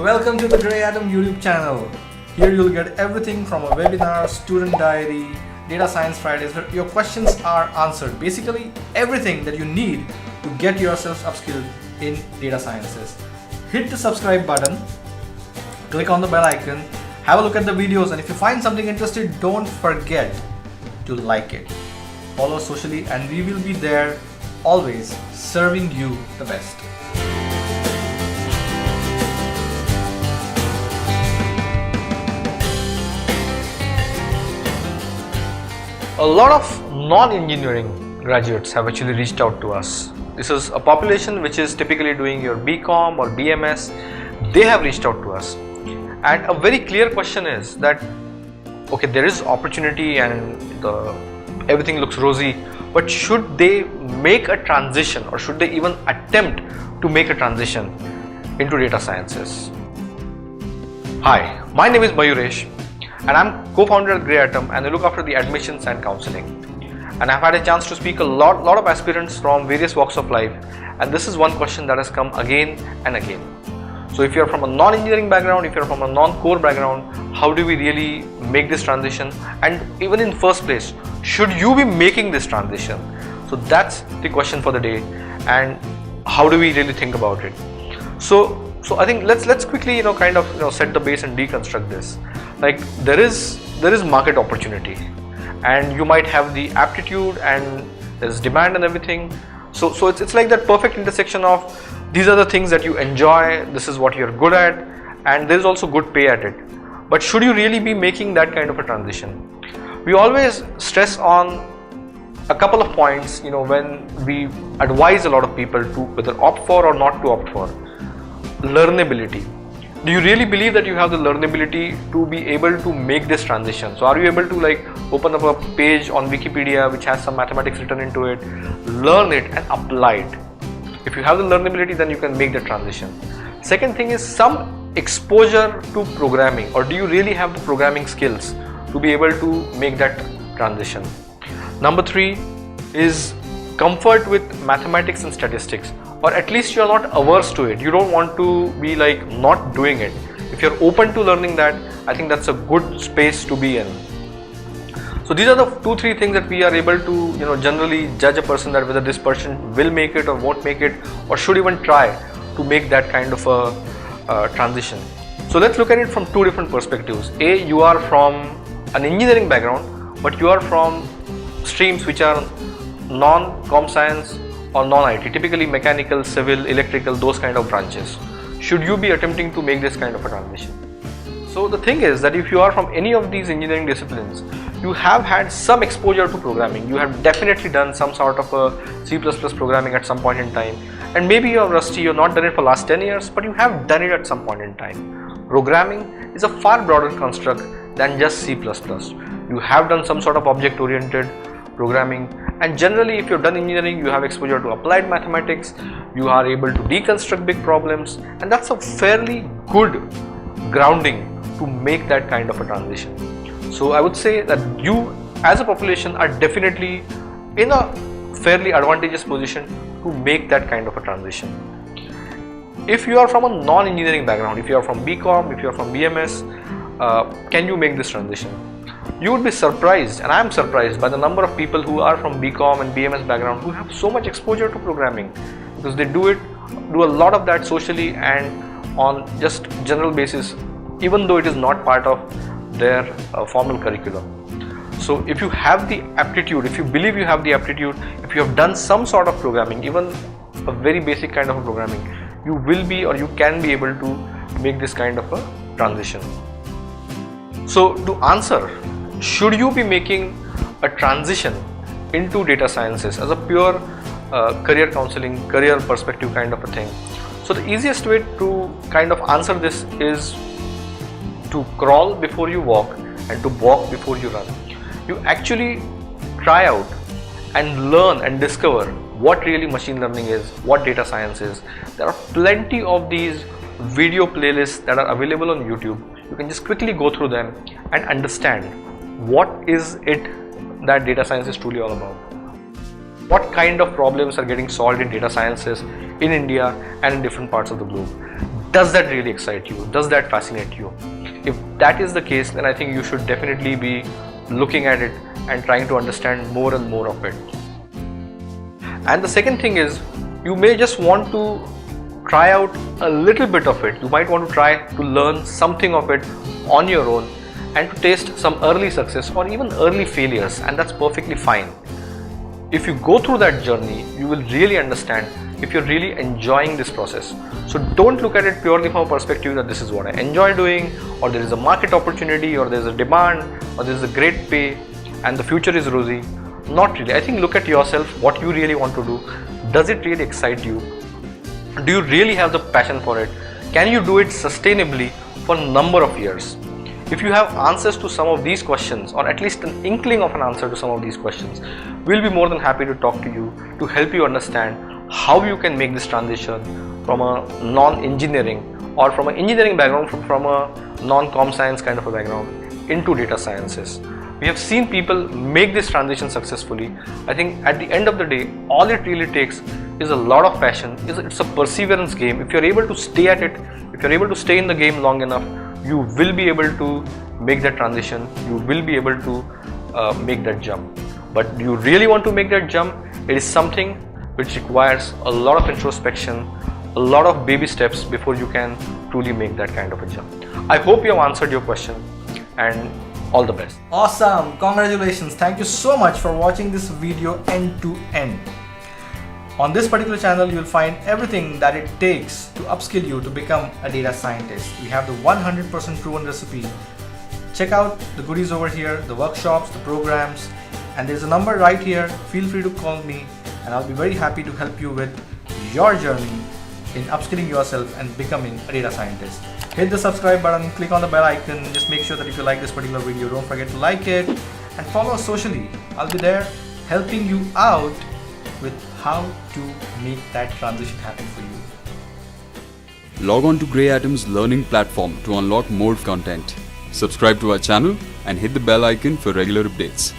welcome to the GREYATOM YouTube channel. Here you'll get everything from a webinar, student diary, Data Science Fridays where your questions are answered. Basically everything that you need to get yourself upskilled in data sciences. Hit the subscribe button, click on the bell icon, have a look at the videos, and if you find something interesting, don't forget to like it. Follow us socially and we will be there always serving you the best. A lot of non-engineering graduates have actually reached out to us. This is a population which is typically doing your BCom or BMS. They have reached out to us. And a very clear question is that, okay, there is opportunity and everything looks rosy, but should they make a transition or should they even attempt to make a transition into data sciences? Hi, my name is Mayuresh. And I'm co-founder at GREYATOM and I look after the admissions and counseling. And I've had a chance to speak a lot of aspirants from various walks of life, and this is one question that has come again and again. So if you're from a non-engineering background, if you're from a non-core background, how do we really make this transition? And even in first place, should you be making this transition? So that's the question for the day, and how do we really think about it? So I think let's quickly set the base and deconstruct this. Like there is market opportunity, and you might have the aptitude and there's demand and everything. So it's like that perfect intersection of these are the things that you enjoy, this is what you're good at, and there's also good pay at it. But should you really be making that kind of a transition? We always stress on a couple of points, when we advise a lot of people to whether opt for or not to opt for. Learnability. Do you really believe that you have the learnability to be able to make this transition? So are you able to open up a page on Wikipedia which has some mathematics written into it, learn it and apply it? If you have the learnability, then you can make the transition. Second thing is some exposure to programming, or do you really have the programming skills to be able to make that transition? Number 3 is comfort with mathematics and statistics, or at least you are not averse to it. You don't want to be not doing it. If you're open to learning that, I think that's a good space to be in. So these are the 2-3 things that we are able to generally judge a person, that whether this person will make it or won't make it, or should even try to make that kind of a transition. So let's look at it from 2 different perspectives. A, you are from an engineering background, but you are from streams which are non-com science or non-IT, typically mechanical, civil, electrical, those kind of branches. Should you be attempting to make this kind of a transition? So the thing is that if you are from any of these engineering disciplines, you have had some exposure to programming. You have definitely done some sort of a C++ programming at some point in time, and maybe you're rusty, you've not done it for last 10 years, but you have done it at some point in time. Programming is a far broader construct than just C++. You have done some sort of object-oriented programming, and generally if you've done engineering, you have exposure to applied mathematics, you are able to deconstruct big problems, and that's a fairly good grounding to make that kind of a transition. So I would say that you as a population are definitely in a fairly advantageous position to make that kind of a transition. If you are from a non-engineering background, if you are from BCom, if you are from BMS, can you make this transition? You would be surprised, and I am surprised by the number of people who are from BCom and BMS background who have so much exposure to programming, because they do a lot of that socially and on just general basis, even though it is not part of their formal curriculum. So if you have the aptitude, if you believe you have the aptitude, if you have done some sort of programming, even a very basic kind of a programming, you will be or you can be able to make this kind of a transition. So to answer, should you be making a transition into data sciences as a pure career counseling, career perspective kind of a thing? So the easiest way to kind of answer this is to crawl before you walk and to walk before you run. You actually try out and learn and discover what really machine learning is, what data science is. There are plenty of these video playlists that are available on YouTube. You can just quickly go through them and understand what is it that data science is truly all about. What kind of problems are getting solved in data sciences in India and in different parts of the globe. Does that really excite you? Does that fascinate you? If that is the case, then I think you should definitely be looking at it and trying to understand more and more of it. And the second thing is, you may just want to try out a little bit of it. You might want to try to learn something of it on your own and to taste some early success or even early failures, and that's perfectly fine. If you go through that journey, you will really understand if you're really enjoying this process. So don't look at it purely from a perspective that this is what I enjoy doing, or there is a market opportunity, or there's a demand, or there's a great pay and the future is rosy. Not really. I think look at yourself, what you really want to do. Does it really excite you? Do you really have the passion for it? Can you do it sustainably for a number of years? If you have answers to some of these questions, or at least an inkling of an answer to some of these questions, we'll be more than happy to talk to you to help you understand how you can make this transition from a non-engineering or from an engineering background, from a non-com science kind of a background into data sciences. We have seen people make this transition successfully. I think at the end of the day, all it really takes is a lot of passion. It's a perseverance game. If you're able to stay at it, if you're able to stay in the game long enough, you will be able to make that transition. You will be able to make that jump. But do you really want to make that jump? It is something which requires a lot of introspection, a lot of baby steps before you can truly make that kind of a jump. I hope you have answered your question, and all the best. Awesome! Congratulations! Thank you so much for watching this video end to end. On this particular channel, you'll find everything that it takes to upskill you to become a data scientist. We have the 100% proven recipe. Check out the goodies over here, the workshops, the programs, and there's a number right here. Feel free to call me and I'll be very happy to help you with your journey in upskilling yourself and becoming a data scientist. Hit the subscribe button, click on the bell icon. Just make sure that if you like this particular video, don't forget to like it and follow us socially. I'll be there helping you out with how to make that transition happen for you. Log on to GREYATOM's learning platform to unlock more content. Subscribe to our channel and hit the bell icon for regular updates.